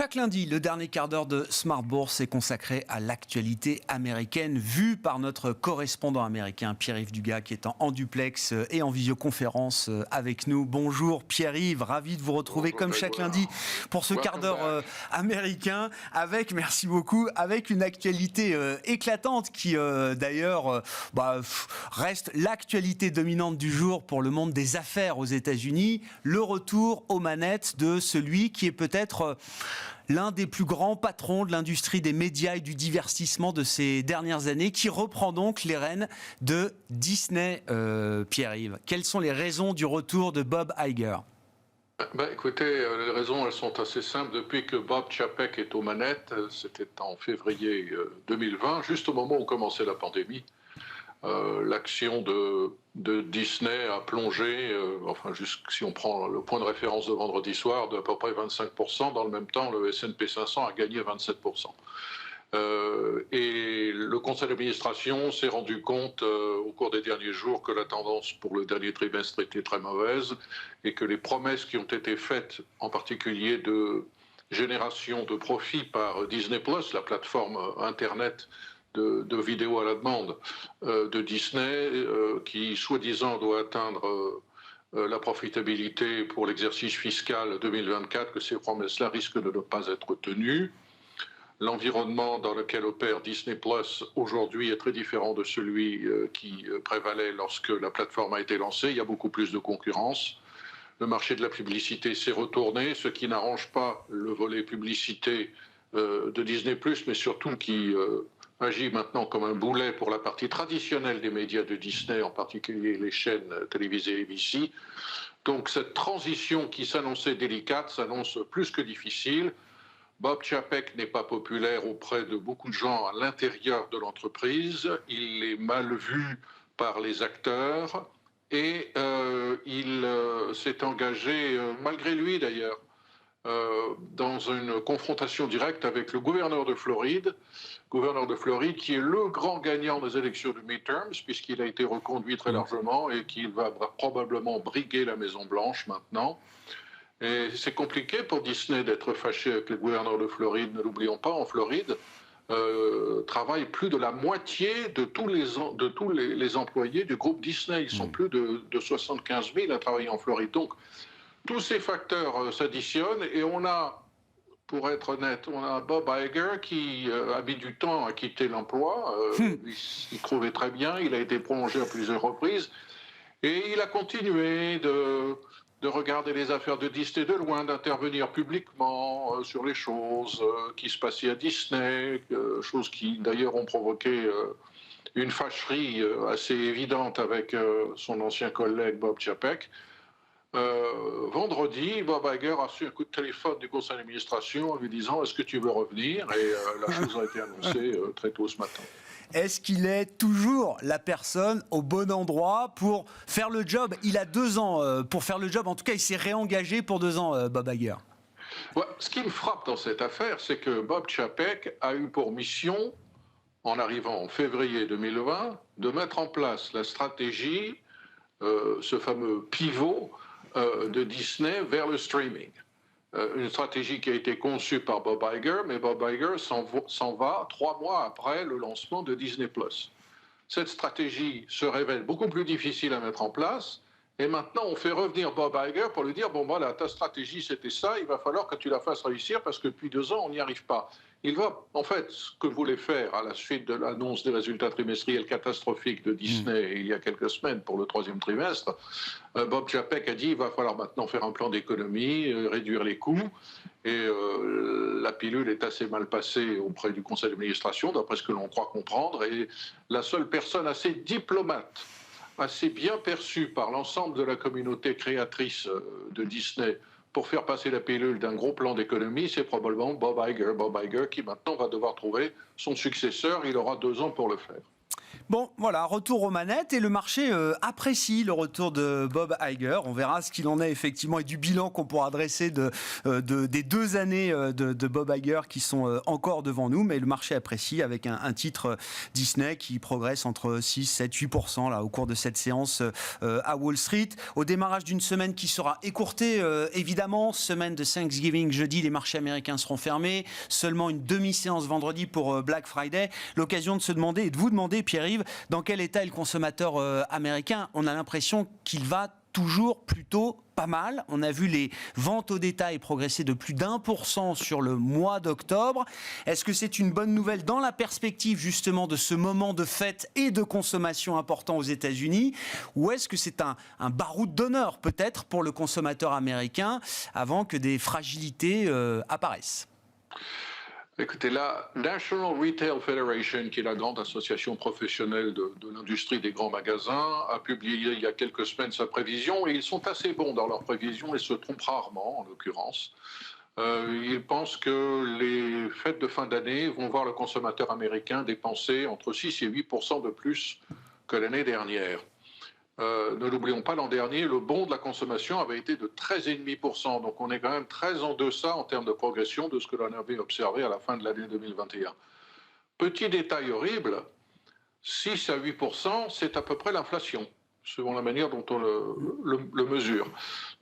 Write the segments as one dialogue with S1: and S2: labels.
S1: Chaque lundi, le dernier quart d'heure de Smart Bourse est consacré à l'actualité américaine, vue par notre correspondant américain Pierre-Yves Dugas, qui est en duplex et en visioconférence avec nous. Bonjour Pierre-Yves, ravi de vous retrouver comme chaque lundi pour ce quart d'heure américain, merci beaucoup, avec une actualité éclatante qui d'ailleurs reste l'actualité dominante du jour pour le monde des affaires aux États-Unis, le retour aux manettes de celui qui est peut-être l'un des plus grands patrons de l'industrie des médias et du divertissement de ces dernières années, qui reprend donc les rênes de Disney, Pierre-Yves. Quelles sont les raisons du retour de Bob Iger ?
S2: Écoutez, les raisons, elles sont assez simples. Depuis que Bob Chapek est aux manettes, c'était en février 2020, juste au moment où commençait la pandémie, l'action de Disney a plongé, si on prend le point de référence de vendredi soir, d'à peu près 25%. Dans le même temps, le S&P 500 a gagné 27%. Et le conseil d'administration s'est rendu compte au cours des derniers jours que la tendance pour le dernier trimestre était très mauvaise et que les promesses qui ont été faites, en particulier de génération de profits par Disney+, la plateforme Internet de vidéos à la demande de Disney, qui soi-disant doit atteindre la profitabilité pour l'exercice fiscal 2024, que ces promesses-là risquent de ne pas être tenues. L'environnement dans lequel opère Disney Plus aujourd'hui est très différent de celui qui prévalait lorsque la plateforme a été lancée. Il y a beaucoup plus de concurrence. Le marché de la publicité s'est retourné, ce qui n'arrange pas le volet publicité de Disney Plus, mais surtout qui agit maintenant comme un boulet pour la partie traditionnelle des médias de Disney, en particulier les chaînes télévisées ABC. Donc cette transition qui s'annonçait délicate s'annonce plus que difficile. Bob Chapek n'est pas populaire auprès de beaucoup de gens à l'intérieur de l'entreprise. Il est mal vu par les acteurs et il s'est engagé, malgré lui d'ailleurs, dans une confrontation directe avec le gouverneur de Floride qui est le grand gagnant des élections de midterms, puisqu'il a été reconduit très largement et qu'il va probablement briguer la Maison-Blanche maintenant. Et c'est compliqué pour Disney d'être fâché avec le gouverneur de Floride. Ne l'oublions pas, en Floride, travaillent plus de la moitié de tous les employés du groupe Disney. Ils sont plus de 75 000 à travailler en Floride. Donc, tous ces facteurs s'additionnent et on a, pour être honnête, on a Bob Iger qui a mis du temps à quitter l'emploi. Il trouvait très bien, il a été prolongé à plusieurs reprises et il a continué de regarder les affaires de Disney de loin, d'intervenir publiquement sur les choses qui se passaient à Disney, choses qui d'ailleurs ont provoqué une fâcherie assez évidente avec son ancien collègue Bob Chapek. Vendredi, Bob Iger a reçu un coup de téléphone du conseil d'administration en lui disant « Est-ce que tu veux revenir ?» Et la chose a été annoncée très tôt ce matin.
S1: Est-ce qu'il est toujours la personne au bon endroit pour faire le job ? Il a 2 ans pour faire le job. En tout cas, il s'est réengagé pour 2 ans, Bob Iger.
S2: Ouais, ce qui me frappe dans cette affaire, c'est que Bob Chapek a eu pour mission, en arrivant en février 2020, de mettre en place la stratégie, ce fameux pivot de Disney vers le streaming. Une stratégie qui a été conçue par Bob Iger, mais Bob Iger s'en va 3 mois après le lancement de Disney+. Cette stratégie se révèle beaucoup plus difficile à mettre en place, et maintenant on fait revenir Bob Iger pour lui dire « Bon voilà, ta stratégie c'était ça, il va falloir que tu la fasses réussir parce que depuis 2 ans on n'y arrive pas ». Il va, en fait, ce que voulait faire à la suite de l'annonce des résultats trimestriels catastrophiques de Disney il y a quelques semaines pour le 3e trimestre, Bob Chapek a dit il va falloir maintenant faire un plan d'économie, réduire les coûts, et la pilule est assez mal passée auprès du conseil d'administration, d'après ce que l'on croit comprendre, et la seule personne assez diplomate, assez bien perçue par l'ensemble de la communauté créatrice de Disney, pour faire passer la pilule d'un gros plan d'économie, c'est probablement Bob Iger. Bob Iger qui maintenant va devoir trouver son successeur. Il aura 2 ans pour le faire.
S1: Bon, voilà, retour aux manettes et le marché apprécie le retour de Bob Iger. On verra ce qu'il en est effectivement et du bilan qu'on pourra dresser des 2 années de Bob Iger qui sont encore devant nous. Mais le marché apprécie avec un titre Disney qui progresse entre 6, 7, 8% là, au cours de cette séance à Wall Street. Au démarrage d'une semaine qui sera écourtée, évidemment, semaine de Thanksgiving jeudi, les marchés américains seront fermés. Seulement une demi-séance vendredi pour Black Friday. L'occasion de se demander et de vous demander, Pierre-Yves, dans quel état est le consommateur américain. On a l'impression qu'il va toujours plutôt pas mal. On a vu les ventes au détail progresser de plus d'1% sur le mois d'octobre. Est-ce que c'est une bonne nouvelle dans la perspective justement de ce moment de fête et de consommation important aux États-Unis, ou est-ce que c'est un baroud d'honneur peut-être pour le consommateur américain avant que des fragilités apparaissent?
S2: Écoutez, la National Retail Federation, qui est la grande association professionnelle de l'industrie des grands magasins, a publié il y a quelques semaines sa prévision, et ils sont assez bons dans leurs prévisions et se trompent rarement, en l'occurrence. Ils pensent que les fêtes de fin d'année vont voir le consommateur américain dépenser entre 6 et 8% de plus que l'année dernière. Ne l'oublions pas, l'an dernier, le bond de la consommation avait été de 13,5%. Donc on est quand même très en deçà en termes de progression de ce que l'on avait observé à la fin de l'année 2021. Petit détail horrible, 6 à 8%, c'est à peu près l'inflation, selon la manière dont on le mesure.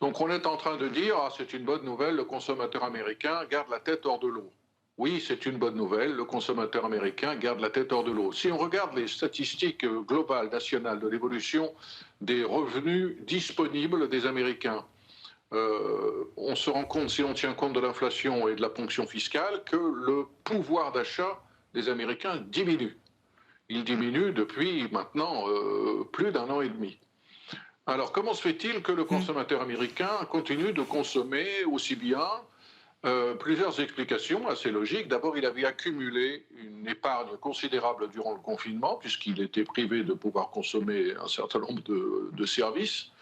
S2: Donc on est en train de dire, c'est une bonne nouvelle, le consommateur américain garde la tête hors de l'eau. Oui, c'est une bonne nouvelle, le consommateur américain garde la tête hors de l'eau. Si on regarde les statistiques globales, nationales, de l'évolution des revenus disponibles des Américains, on se rend compte, si on tient compte de l'inflation et de la ponction fiscale, que le pouvoir d'achat des Américains diminue. Il diminue depuis maintenant plus d'1 an et demi. Alors comment se fait-il que le consommateur américain continue de consommer aussi bien ? Plusieurs explications assez logiques. D'abord, il avait accumulé une épargne considérable durant le confinement, puisqu'il était privé de pouvoir consommer un certain nombre de services,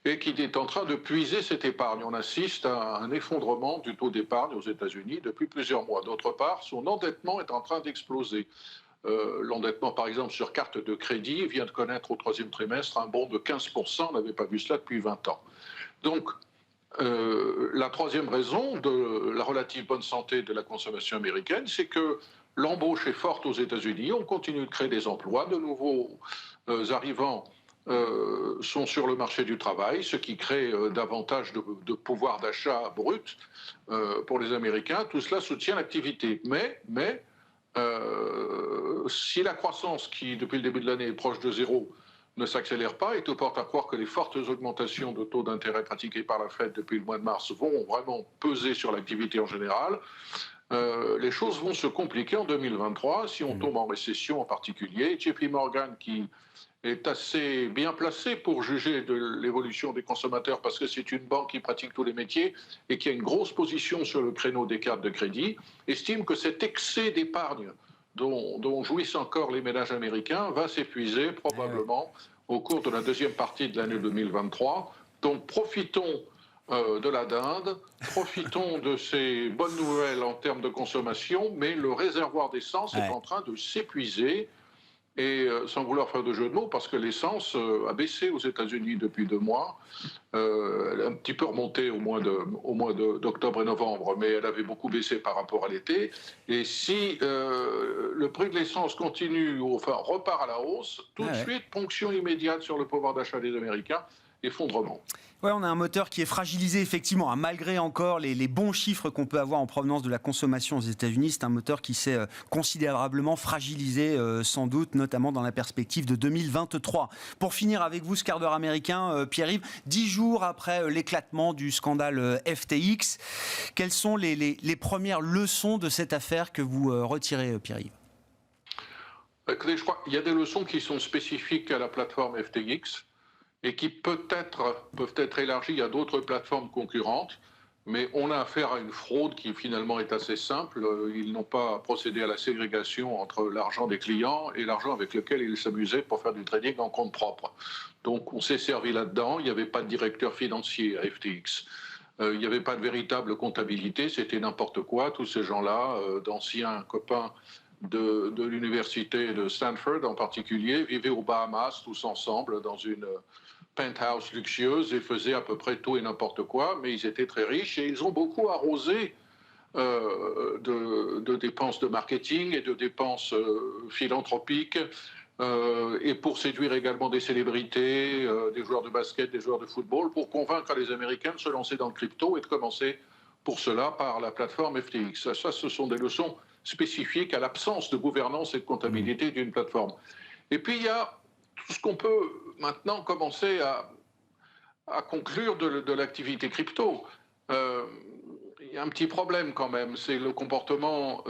S2: et qu'il est en train de puiser cette épargne. On assiste à un effondrement du taux d'épargne aux États-Unis depuis plusieurs mois. D'autre part, son endettement est en train d'exploser. L'endettement, par exemple, sur carte de crédit vient de connaître au 3e trimestre un bond de 15%. On n'avait pas vu cela depuis 20 ans. Donc, la troisième raison de la relative bonne santé de la consommation américaine, c'est que l'embauche est forte aux États-Unis, on continue de créer des emplois, de nouveaux arrivants sont sur le marché du travail, ce qui crée davantage de pouvoir d'achat brut pour les Américains. Tout cela soutient l'activité. Mais si la croissance, qui depuis le début de l'année est proche de zéro, ne s'accélère pas, et tout porte à croire que les fortes augmentations de taux d'intérêt pratiquées par la Fed depuis le mois de mars vont vraiment peser sur l'activité en général, les choses vont se compliquer en 2023 si on tombe en récession en particulier. JP Morgan, qui est assez bien placé pour juger de l'évolution des consommateurs parce que c'est une banque qui pratique tous les métiers et qui a une grosse position sur le créneau des cartes de crédit, estime que cet excès d'épargne dont jouissent encore les ménages américains va s'épuiser probablement au cours de la deuxième partie de l'année 2023. Donc profitons de la dinde, profitons de ces bonnes nouvelles en termes de consommation, mais le réservoir d'essence est en train de s'épuiser. Et sans vouloir faire de jeu de mots, parce que l'essence a baissé aux États-Unis depuis 2 mois, elle a un petit peu remonté au mois d'octobre et novembre, mais elle avait beaucoup baissé par rapport à l'été. Et si le prix de l'essence continue, enfin repart à la hausse, tout de suite, ponction immédiate sur le pouvoir d'achat des Américains, effondrement.
S1: Ouais, on a un moteur qui est fragilisé effectivement, hein, malgré encore les bons chiffres qu'on peut avoir en provenance de la consommation aux États-Unis. C'est un moteur qui s'est considérablement fragilisé, sans doute, notamment dans la perspective de 2023. Pour finir avec vous, ce quart d'heure américain, Pierre-Yves, 10 jours après l'éclatement du scandale FTX, quelles sont les premières leçons de cette affaire que vous retirez, Pierre-Yves ?
S2: Écoutez, je crois qu'il y a des leçons qui sont spécifiques à la plateforme FTX et qui peuvent être élargies à d'autres plateformes concurrentes, mais on a affaire à une fraude qui finalement est assez simple. Ils n'ont pas procédé à la ségrégation entre l'argent des clients et l'argent avec lequel ils s'amusaient pour faire du trading en compte propre. Donc on s'est servi là-dedans, il n'y avait pas de directeur financier à FTX. Il n'y avait pas de véritable comptabilité, c'était n'importe quoi. Tous ces gens-là, d'anciens copains de l'université de Stanford en particulier vivaient aux Bahamas tous ensemble dans une penthouse luxueuse et faisaient à peu près tout et n'importe quoi, mais ils étaient très riches et ils ont beaucoup arrosé de dépenses de marketing et de dépenses philanthropiques et pour séduire également des célébrités, des joueurs de basket, des joueurs de football, pour convaincre les Américains de se lancer dans le crypto et de commencer pour cela par la plateforme FTX. Ça, ce sont des leçons spécifiques à l'absence de gouvernance et de comptabilité d'une plateforme. Et puis il y a tout ce qu'on peut maintenant commencer à conclure de l'activité crypto. Il y a un petit problème quand même, c'est le comportement,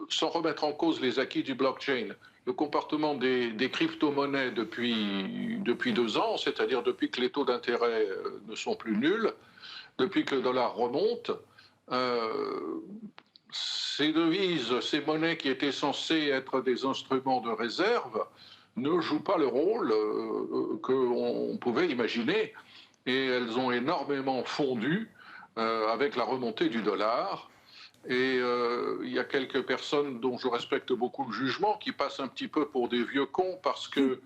S2: sans remettre en cause les acquis du blockchain, le comportement des crypto-monnaies depuis 2 ans, c'est-à-dire depuis que les taux d'intérêt ne sont plus nuls, depuis que le dollar remonte. Ces devises, ces monnaies qui étaient censées être des instruments de réserve, ne jouent pas le rôle qu'on pouvait imaginer. Et elles ont énormément fondu avec la remontée du dollar. Et il y a quelques personnes dont je respecte beaucoup le jugement qui passent un petit peu pour des vieux cons parce que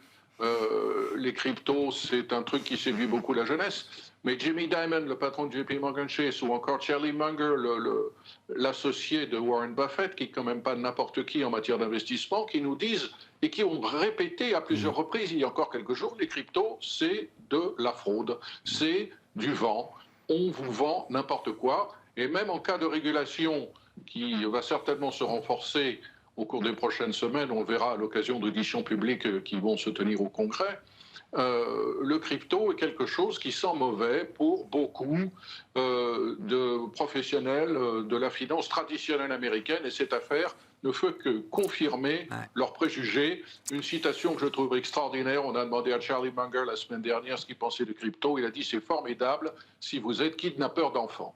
S2: les cryptos, c'est un truc qui séduit beaucoup la jeunesse. Mais Jamie Dimon, le patron de JP Morgan Chase, ou encore Charlie Munger, l'associé de Warren Buffett, qui n'est quand même pas n'importe qui en matière d'investissement, qui nous disent et qui ont répété à plusieurs reprises il y a encore quelques jours, les cryptos, c'est de la fraude, c'est du vent, on vous vend n'importe quoi. Et même en cas de régulation qui va certainement se renforcer au cours des prochaines semaines, on le verra à l'occasion d'auditions publiques qui vont se tenir au Congrès, le crypto est quelque chose qui sent mauvais pour beaucoup de professionnels de la finance traditionnelle américaine, et cette affaire ne fait que confirmer leurs préjugés. Une citation que je trouve extraordinaire, on a demandé à Charlie Munger la semaine dernière ce qu'il pensait de crypto, il a dit « c'est formidable si vous êtes kidnappeur d'enfants ».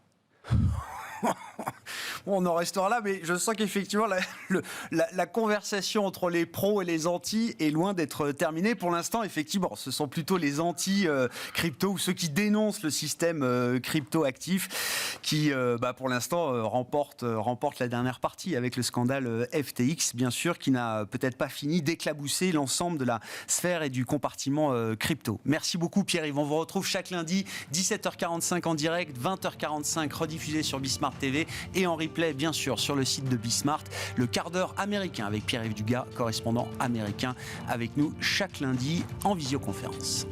S1: On en restera là, mais je sens qu'effectivement, la conversation entre les pros et les anti est loin d'être terminée. Pour l'instant, effectivement, ce sont plutôt les anti-crypto ou ceux qui dénoncent le système crypto-actif qui, pour l'instant, remportent la dernière partie avec le scandale FTX, bien sûr, qui n'a peut-être pas fini d'éclabousser l'ensemble de la sphère et du compartiment crypto. Merci beaucoup, Pierre-Yves. On vous retrouve chaque lundi, 17h45 en direct, 20h45 rediffusé sur Bismart TV et en replay, bien sûr, sur le site de Bismart. Le quart d'heure américain avec Pierre-Yves Dugas, correspondant américain, avec nous chaque lundi en visioconférence.